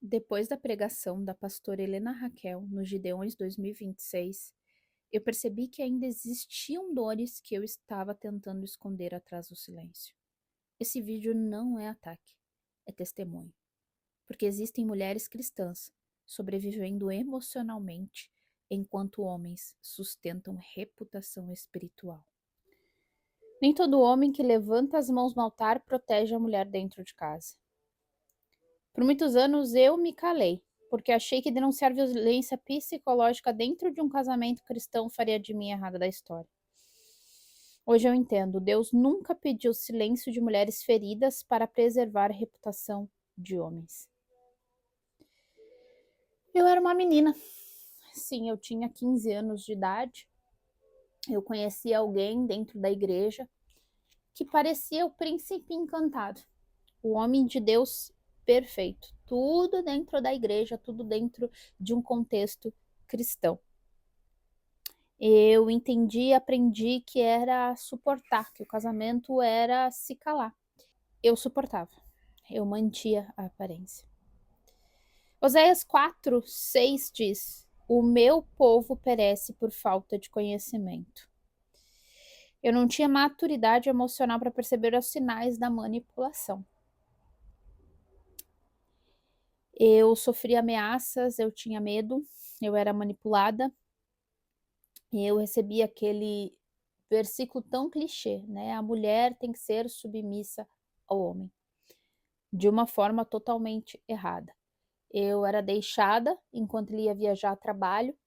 Depois da pregação da pastora Helena Raquel no Gideões 2026, eu percebi que ainda existiam dores que eu estava tentando esconder atrás do silêncio. Esse vídeo não é ataque, é testemunho, porque existem mulheres cristãs sobrevivendo emocionalmente enquanto homens sustentam reputação espiritual. Nem todo homem que levanta as mãos no altar protege a mulher dentro de casa. Por muitos anos eu me calei, porque achei que denunciar violência psicológica dentro de um casamento cristão faria de mim a errada da história. Hoje eu entendo, Deus nunca pediu silêncio de mulheres feridas para preservar a reputação de homens. Eu era uma menina. Sim, eu tinha 15 anos de idade. Eu conheci alguém dentro da igreja que parecia o príncipe encantado, o homem de Deus perfeito. Tudo dentro da igreja, tudo dentro de um contexto cristão. Eu entendi e aprendi que era suportar, que o casamento era se calar. Eu suportava, eu mantia a aparência. Oséias 4:6 diz: O meu povo perece por falta de conhecimento. Eu não tinha maturidade emocional para perceber os sinais da manipulação. Eu sofria ameaças, eu tinha medo, eu era manipulada. E eu recebia aquele versículo tão clichê, né? A mulher tem que ser submissa ao homem, de uma forma totalmente errada. Eu era deixada enquanto ele ia viajar a trabalho,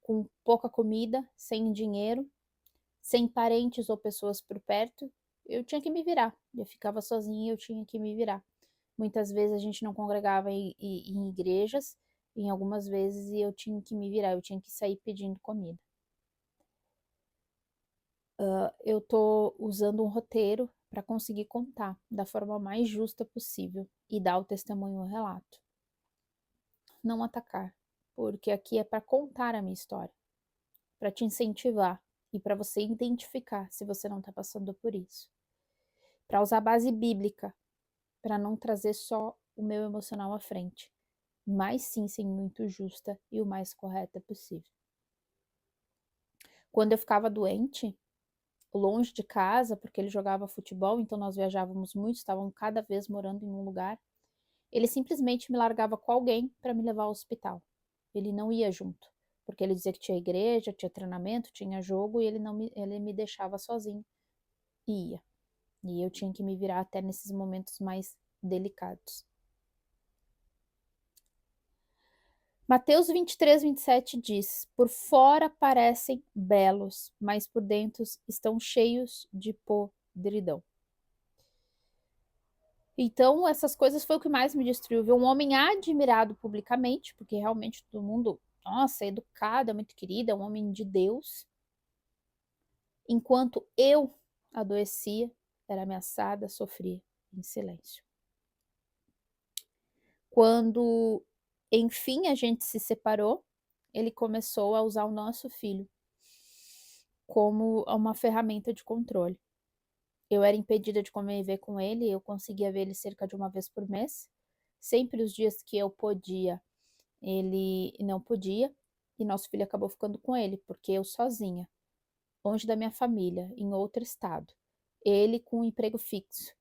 com pouca comida, sem dinheiro, sem parentes ou pessoas por perto. Eu tinha que me virar. Eu ficava sozinha, eu tinha que me virar. Muitas vezes a gente não congregava em igrejas, em algumas vezes e eu tinha que me virar, eu tinha que sair pedindo comida. Eu tô usando um roteiro para conseguir contar da forma mais justa possível e dar o testemunho, o relato. Não atacar, porque aqui é para contar a minha história, para te incentivar e para você identificar se você não está passando por isso. Para usar base bíblica, para não trazer só o meu emocional à frente, mas sim ser muito justa e o mais correta possível. Quando eu ficava doente, longe de casa, porque ele jogava futebol, então nós viajávamos muito, estávamos cada vez morando em um lugar. Ele simplesmente me largava com alguém para me levar ao hospital. Ele não ia junto, porque ele dizia que tinha igreja, tinha treinamento, tinha jogo e ele me deixava sozinho e ia. E eu tinha que me virar até nesses momentos mais delicados. Mateus 23:27 diz: Por fora parecem belos, mas por dentro estão cheios de podridão. Então, essas coisas foi o que mais me destruiu. Ver um homem admirado publicamente, porque realmente todo mundo, nossa, é educado, é muito querido, é um homem de Deus. Enquanto eu adoecia, era ameaçada, sofria em silêncio. Quando, enfim, a gente se separou, ele começou a usar o nosso filho como uma ferramenta de controle. Eu era impedida de conviver com ele, eu conseguia ver ele cerca de uma vez por mês. Sempre os dias que eu podia, ele não podia, e nosso filho acabou ficando com ele, porque eu sozinha, longe da minha família, em outro estado. Ele com um emprego fixo,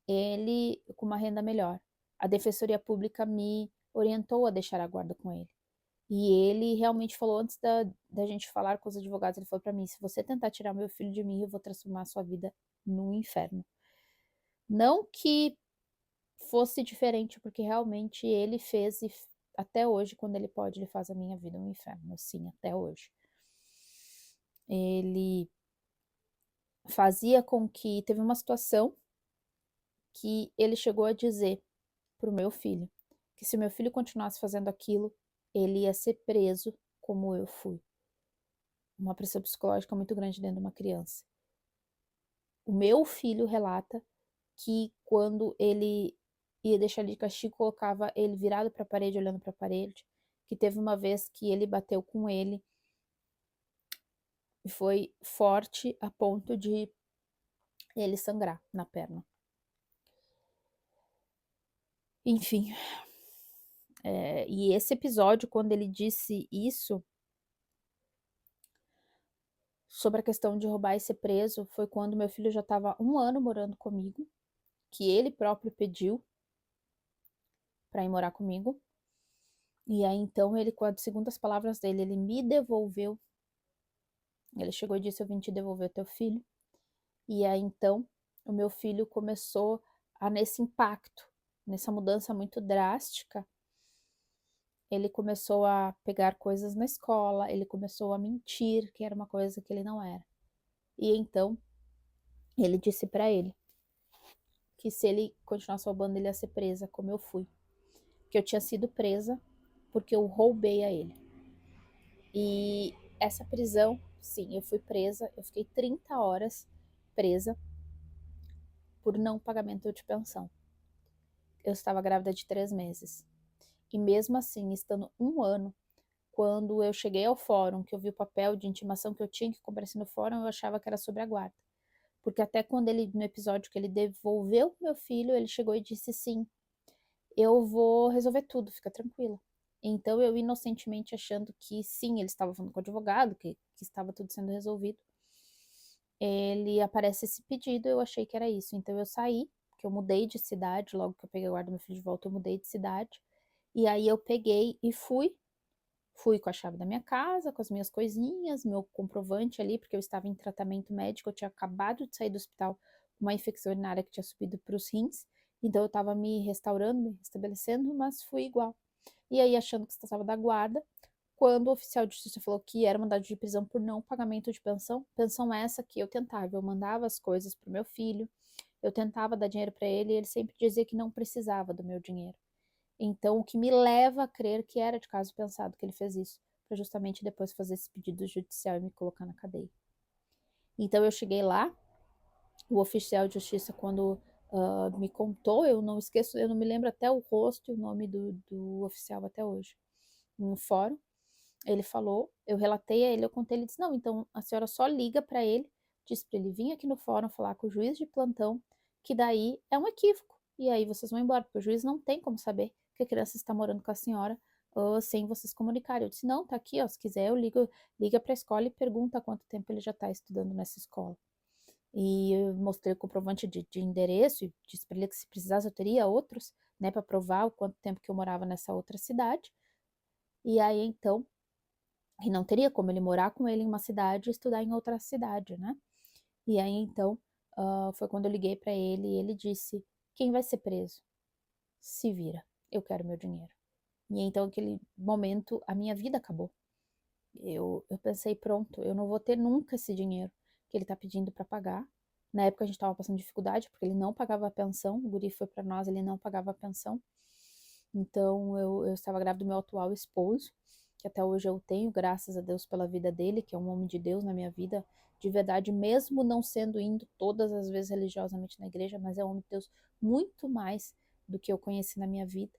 ele com uma renda melhor. A Defensoria Pública me orientou a deixar a guarda com ele. E ele realmente falou, antes da gente falar com os advogados, ele falou para mim: se você tentar tirar meu filho de mim, eu vou transformar a sua vida num inferno. Não que fosse diferente, porque realmente ele fez e até hoje, quando ele pode, ele faz a minha vida um inferno, assim, até hoje. Ele fazia com que, teve uma situação que ele chegou a dizer pro meu filho, que se meu filho continuasse fazendo aquilo, ele ia ser preso como eu fui. Uma pressão psicológica muito grande dentro de uma criança. O meu filho relata que quando ele ia deixar ele de castigo, colocava ele virado para a parede, olhando para a parede, que teve uma vez que ele bateu com ele e foi forte a ponto de ele sangrar na perna. Enfim, E esse episódio, quando ele disse isso, sobre a questão de roubar e ser preso, foi quando meu filho já estava 1 ano morando comigo, que ele próprio pediu para ir morar comigo. E aí então ele, segundo as palavras dele, ele me devolveu. Ele chegou e disse: "Eu vim te devolver teu filho". E aí então o meu filho começou a, nesse impacto, nessa mudança muito drástica, ele começou a pegar coisas na escola, ele começou a mentir que era uma coisa que ele não era. E então ele disse para ele que se ele continuasse roubando ele ia ser presa, como eu fui. Que eu tinha sido presa porque eu roubei a ele. E essa prisão, sim, eu fui presa, eu fiquei 30 horas presa por não pagamento de pensão. Eu estava grávida de 3 meses. E mesmo assim, estando 1 ano, quando eu cheguei ao fórum, que eu vi o papel de intimação que eu tinha que comparecer no fórum, eu achava que era sobre a guarda. Porque até quando ele, no episódio que ele devolveu meu filho, ele chegou e disse: "Sim, eu vou resolver tudo, fica tranquila". Então eu inocentemente achando que sim, ele estava falando com o advogado, que estava tudo sendo resolvido. Ele aparece esse pedido, eu achei que era isso. Então eu saí, que eu mudei de cidade, logo que eu peguei a guarda do meu filho de volta, eu mudei de cidade. E aí eu peguei e fui com a chave da minha casa, com as minhas coisinhas, meu comprovante ali, porque eu estava em tratamento médico, eu tinha acabado de sair do hospital com uma infecção urinária que tinha subido para os rins, então eu estava me restaurando, me restabelecendo, mas fui igual. E aí, achando que estava da guarda, quando o oficial de justiça falou que era mandado de prisão por não pagamento de pensão, pensão essa que eu tentava, eu mandava as coisas para o meu filho, eu tentava dar dinheiro para ele e ele sempre dizia que não precisava do meu dinheiro. Então, o que me leva a crer que era de caso pensado que ele fez isso, para justamente depois fazer esse pedido judicial e me colocar na cadeia. Então, eu cheguei lá, o oficial de justiça, quando me contou, eu não esqueço, eu não me lembro até o rosto e o nome do oficial até hoje, no fórum. Ele falou, eu relatei a ele, eu contei, ele disse: "Não, então a senhora só liga para ele, diz para ele vir aqui no fórum falar com o juiz de plantão, que daí é um equívoco. E aí vocês vão embora, porque o juiz não tem como saber que a criança está morando com a senhora sem vocês comunicarem". Eu disse: "Não, tá aqui, ó, se quiser eu ligo, liga para a escola e pergunta há quanto tempo ele já está estudando nessa escola". E eu mostrei o comprovante de endereço e disse para ele que se precisasse eu teria outros, né, para provar o quanto tempo que eu morava nessa outra cidade. E aí então e não teria como ele morar com ele em uma cidade e estudar em outra cidade, né? E aí então foi quando eu liguei para ele e ele disse: "Quem vai ser preso? Se vira, eu quero meu dinheiro". E então aquele momento a minha vida acabou. Eu pensei: pronto, eu não vou ter nunca esse dinheiro que ele tá pedindo para pagar. Na época a gente estava passando dificuldade porque ele não pagava a pensão, o guri foi para nós, ele não pagava a pensão. Então eu estava grávida do meu atual esposo, que até hoje eu tenho, graças a Deus pela vida dele, que é um homem de Deus na minha vida, de verdade, mesmo não sendo indo todas as vezes religiosamente na igreja, mas é um homem de Deus muito mais do que eu conheci na minha vida.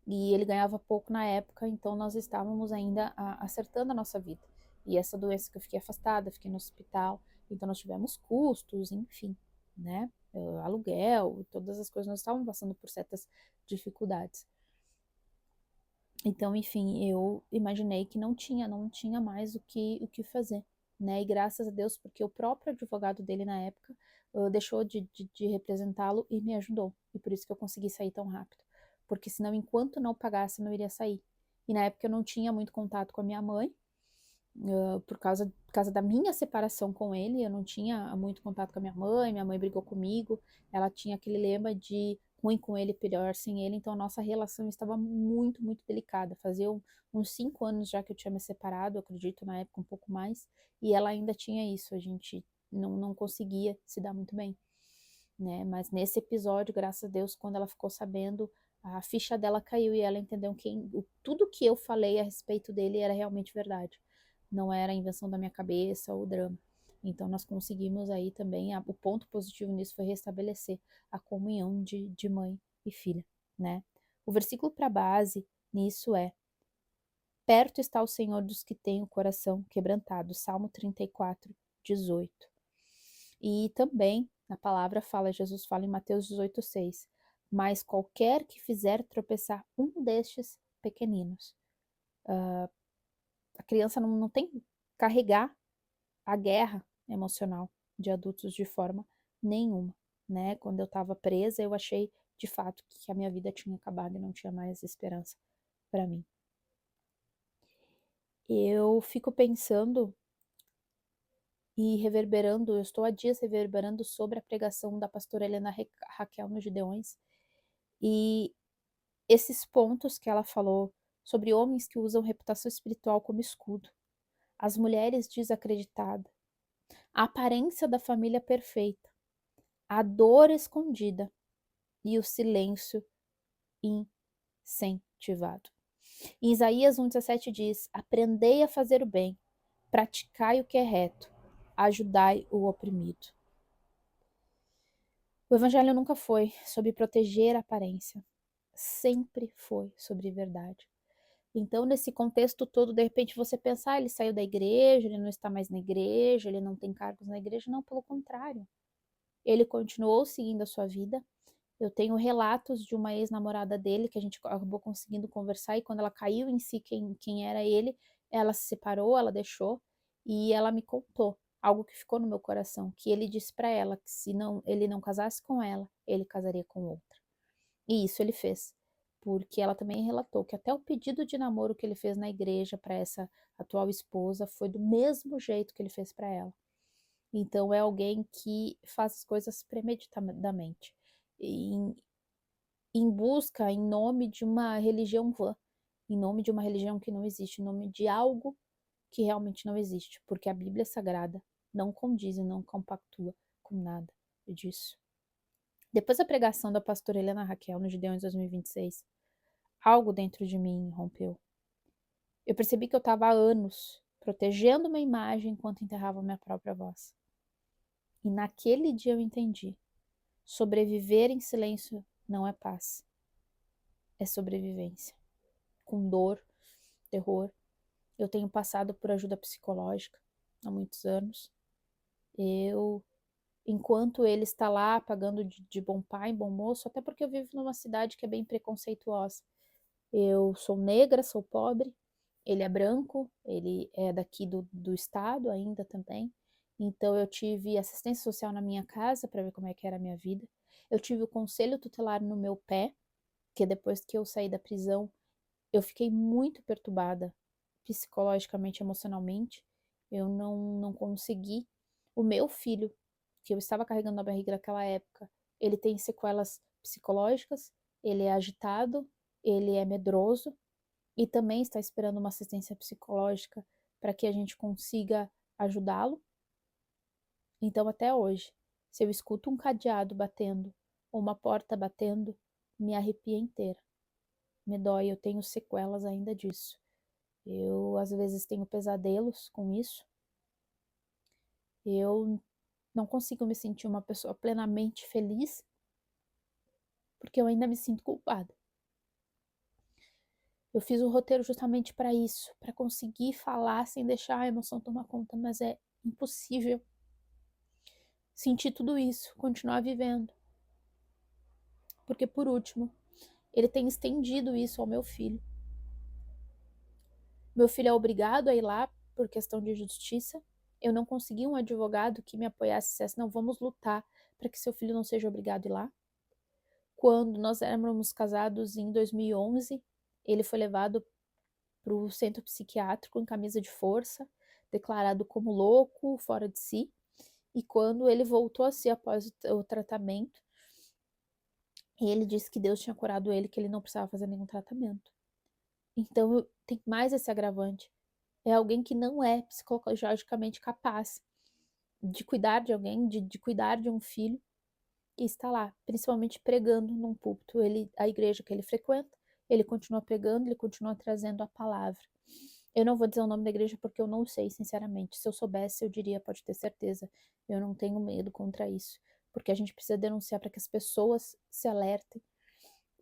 E ele ganhava pouco na época, então nós estávamos ainda acertando a nossa vida. E essa doença que eu fiquei afastada, fiquei no hospital, então nós tivemos custos, enfim, né? Aluguel, todas as coisas, nós estávamos passando por certas dificuldades. Então, enfim, eu imaginei que não tinha mais o que fazer, né? E graças a Deus, porque o próprio advogado dele na época deixou de representá-lo e me ajudou. E por isso que eu consegui sair tão rápido. Porque senão, enquanto não pagasse, eu não iria sair. E na época eu não tinha muito contato com a minha mãe, por causa da minha separação com ele, eu não tinha muito contato com a minha mãe brigou comigo, ela tinha aquele lema de ruim com ele, pior sem ele, então a nossa relação estava muito, muito delicada. Fazia uns 5 anos já que eu tinha me separado, eu acredito, na época um pouco mais, e ela ainda tinha isso, a gente não conseguia se dar muito bem, né? Mas nesse episódio, graças a Deus, quando ela ficou sabendo, a ficha dela caiu e ela entendeu que tudo que eu falei a respeito dele era realmente verdade. Não era a invenção da minha cabeça ou drama. Então nós conseguimos aí também, o ponto positivo nisso foi restabelecer a comunhão de mãe e filha, né? O versículo para base nisso é: perto está o Senhor dos que têm o coração quebrantado. Salmo 34, 18. E também na palavra fala, Jesus fala em Mateus 18, 6. Mas qualquer que fizer tropeçar um destes, pequeninos. A criança não tem que carregar a guerra emocional de adultos de forma nenhuma, né? Quando eu estava presa, eu achei de fato que a minha vida tinha acabado e não tinha mais esperança para mim. Eu fico pensando e reverberando, eu estou há dias reverberando sobre a pregação da pastora Helena Raquel nos Gideões, e esses pontos que ela falou sobre homens que usam reputação espiritual como escudo, as mulheres desacreditadas, a aparência da família perfeita, a dor escondida e o silêncio incentivado. Em Isaías 1,17 diz: aprendei a fazer o bem, praticai o que é reto, ajudai o oprimido. O evangelho nunca foi sobre proteger a aparência, sempre foi sobre verdade. Então, nesse contexto todo, de repente você pensa, ele saiu da igreja, ele não está mais na igreja, ele não tem cargos na igreja. Não, pelo contrário. Ele continuou seguindo a sua vida. Eu tenho relatos de uma ex-namorada dele que a gente acabou conseguindo conversar, e quando ela caiu em si quem era ele, ela se separou, ela deixou, e ela me contou algo que ficou no meu coração, que ele disse para ela que se não, ele não casasse com ela, ele casaria com outra. E isso ele fez, porque ela também relatou que até o pedido de namoro que ele fez na igreja para essa atual esposa foi do mesmo jeito que ele fez para ela. Então é alguém que faz as coisas premeditadamente, em busca, em nome de uma religião vã, em nome de uma religião que não existe, em nome de algo que realmente não existe, porque a Bíblia Sagrada não condiz e não compactua com nada disso. Depois da pregação da pastora Helena Raquel no Gideões 2026, algo dentro de mim rompeu. Eu percebi que eu estava há anos protegendo uma imagem enquanto enterrava minha própria voz. E naquele dia eu entendi: sobreviver em silêncio não é paz, é sobrevivência. Com dor, terror. Eu tenho passado por ajuda psicológica há muitos anos. Enquanto ele está lá pagando de bom pai, bom moço, até porque eu vivo numa cidade que é bem preconceituosa. Eu sou negra, sou pobre, ele é branco, ele é daqui do estado ainda também. Então eu tive assistência social na minha casa para ver como é que era a minha vida. Eu tive o conselho tutelar no meu pé, que depois que eu saí da prisão, eu fiquei muito perturbada psicologicamente, emocionalmente. Eu não consegui. O meu filho, que eu estava carregando na barriga naquela época, ele tem sequelas psicológicas, ele é agitado, ele é medroso e também está esperando uma assistência psicológica para que a gente consiga ajudá-lo. Então, até hoje, se eu escuto um cadeado batendo ou uma porta batendo, me arrepia inteira. Me dói, eu tenho sequelas ainda disso. Eu, às vezes, tenho pesadelos com isso. Eu não consigo me sentir uma pessoa plenamente feliz, porque eu ainda me sinto culpada. Eu fiz o roteiro justamente para isso, para conseguir falar sem deixar a emoção tomar conta, mas é impossível sentir tudo isso, continuar vivendo. Porque, por último, ele tem estendido isso ao meu filho. Meu filho é obrigado a ir lá por questão de justiça. Eu não consegui um advogado que me apoiasse e dissesse: não, vamos lutar para que seu filho não seja obrigado a ir lá. Quando nós éramos casados em 2011, ele foi levado para o centro psiquiátrico em camisa de força, declarado como louco, fora de si. E quando ele voltou a si após o tratamento, ele disse que Deus tinha curado ele, que ele não precisava fazer nenhum tratamento. Então tem mais esse agravante. É alguém que não é psicologicamente capaz de cuidar de alguém, de cuidar de um filho, e está lá, principalmente pregando num púlpito. A igreja que ele frequenta, ele continua pregando, ele continua trazendo a palavra. Eu não vou dizer o nome da igreja porque eu não sei, sinceramente. Se eu soubesse, eu diria, pode ter certeza. Eu não tenho medo contra isso, porque a gente precisa denunciar para que as pessoas se alertem,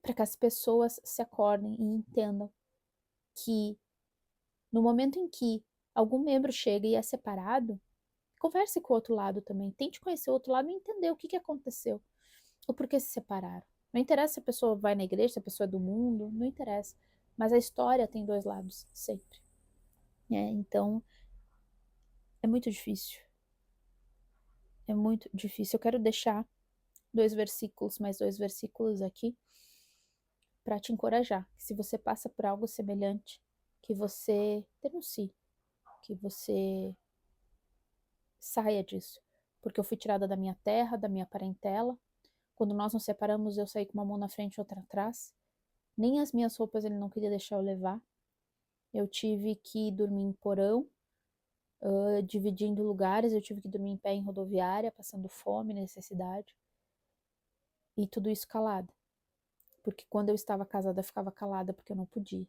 para que as pessoas se acordem e entendam que no momento em que algum membro chega e é separado, converse com o outro lado também. Tente conhecer o outro lado e entender o que aconteceu. Ou por que se separaram. Não interessa se a pessoa vai na igreja, se a pessoa é do mundo, não interessa. Mas a história tem 2 lados, sempre. Então, é muito difícil. É muito difícil. Eu quero deixar 2 versículos, mais 2 versículos aqui, para te encorajar. Se você passa por algo semelhante, que você denuncie, que você saia disso. Porque eu fui tirada da minha terra, da minha parentela. Quando nós nos separamos, eu saí com uma mão na frente e outra atrás. Nem as minhas roupas ele não queria deixar eu levar. Eu tive que dormir em porão, dividindo lugares. Eu tive que dormir em pé em rodoviária, passando fome, necessidade. E tudo isso calada. Porque quando eu estava casada, eu ficava calada porque eu não podia.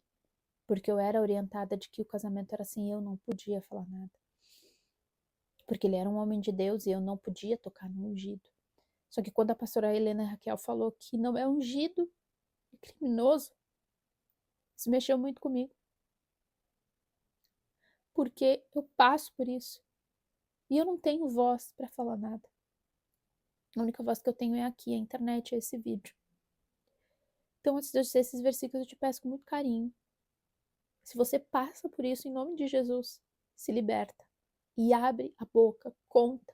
Porque eu era orientada de que o casamento era assim e eu não podia falar nada. Porque ele era um homem de Deus e eu não podia tocar no ungido. Só que quando a pastora Helena Raquel falou que não é ungido, é criminoso, isso mexeu muito comigo. Porque eu passo por isso. E eu não tenho voz para falar nada. A única voz que eu tenho é aqui, a internet, é esse vídeo. Então, antes de eu dizer esses versículos, eu te peço com muito carinho. Se você passa por isso, em nome de Jesus, se liberta. E abre a boca, conta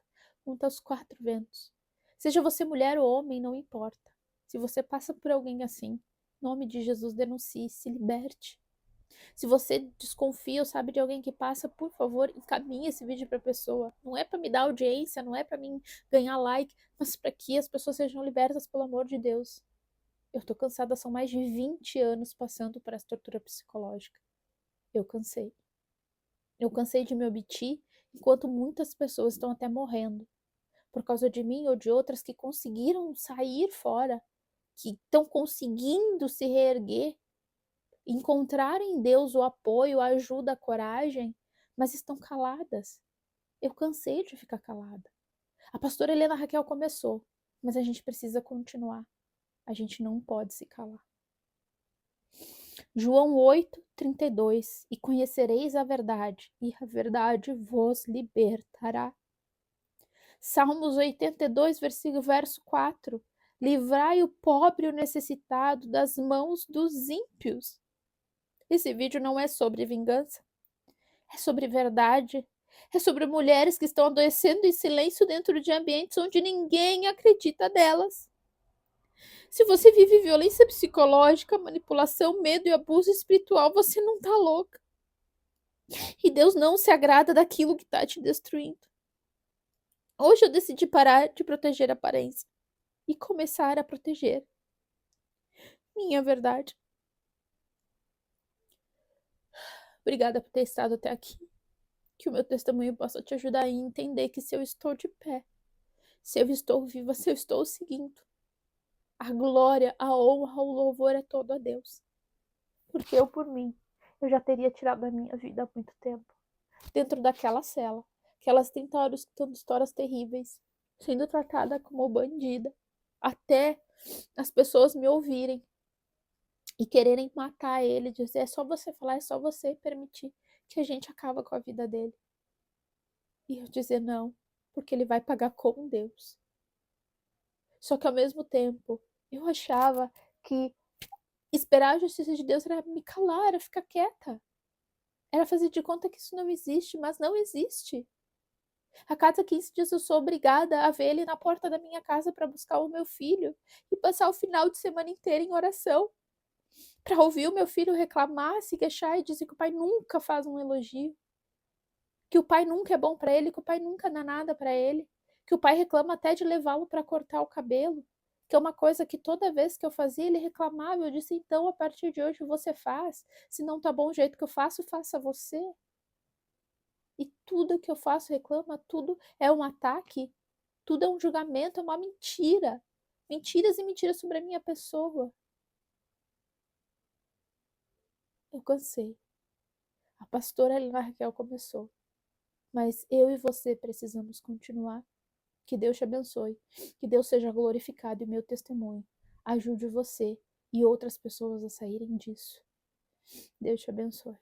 aos 4 ventos. Seja você mulher ou homem, não importa. Se você passa por alguém assim, em nome de Jesus, denuncie, se liberte. Se você desconfia ou sabe de alguém que passa, por favor, encaminhe esse vídeo para a pessoa. Não é para me dar audiência, não é para mim ganhar like, mas para que as pessoas sejam libertas, pelo amor de Deus. Eu tô cansada, são mais de 20 anos passando por essa tortura psicológica. Eu cansei. Eu cansei de me omitir, enquanto muitas pessoas estão até morrendo por causa de mim ou de outras que conseguiram sair fora, que estão conseguindo se reerguer, encontrar em Deus o apoio, a ajuda, a coragem, mas estão caladas. Eu cansei de ficar calada. A pastora Helena Raquel começou, mas a gente precisa continuar. A gente não pode se calar. João 8:32. E conhecereis a verdade, e a verdade vos libertará. Salmos 82, verso 4. Livrai o pobre e o necessitado das mãos dos ímpios. Esse vídeo não é sobre vingança, é sobre verdade. É sobre mulheres que estão adoecendo em silêncio dentro de ambientes onde ninguém acredita delas. Se você vive violência psicológica, manipulação, medo e abuso espiritual, você não tá louca. E Deus não se agrada daquilo que tá te destruindo. Hoje eu decidi parar de proteger a aparência e começar a proteger minha verdade. Obrigada por ter estado até aqui. Que o meu testemunho possa te ajudar a entender que se eu estou de pé, se eu estou viva, se eu estou seguindo, a glória, a honra, o louvor é todo a Deus. Porque eu, por mim, eu já teria tirado a minha vida há muito tempo. Dentro daquela cela, aquelas 30 horas contando histórias terríveis, sendo tratada como bandida, até as pessoas me ouvirem e quererem matar ele, dizer é só você falar, é só você permitir que a gente acaba com a vida dele. E eu dizer não, porque ele vai pagar com Deus. Só que ao mesmo tempo, eu achava que esperar a justiça de Deus era me calar, era ficar quieta. Era fazer de conta que isso não existe, mas não existe. A cada 15 dias eu sou obrigada a ver ele na porta da minha casa para buscar o meu filho e passar o final de semana inteiro em oração para ouvir o meu filho reclamar, se queixar e dizer que o pai nunca faz um elogio, que o pai nunca é bom para ele, que o pai nunca dá nada para ele, que o pai reclama até de levá-lo para cortar o cabelo, que é uma coisa que toda vez que eu fazia ele reclamava. Eu disse, então a partir de hoje você faz, se não tá bom o jeito que eu faço, faça você. E tudo que eu faço reclama, tudo é um ataque, tudo é um julgamento, é uma mentira. Mentiras e mentiras sobre a minha pessoa. Eu cansei. A pastora Helena Raquel começou. Mas eu e você precisamos continuar. Que Deus te abençoe. Que Deus seja glorificado em meu testemunho. Ajude você e outras pessoas a saírem disso. Deus te abençoe.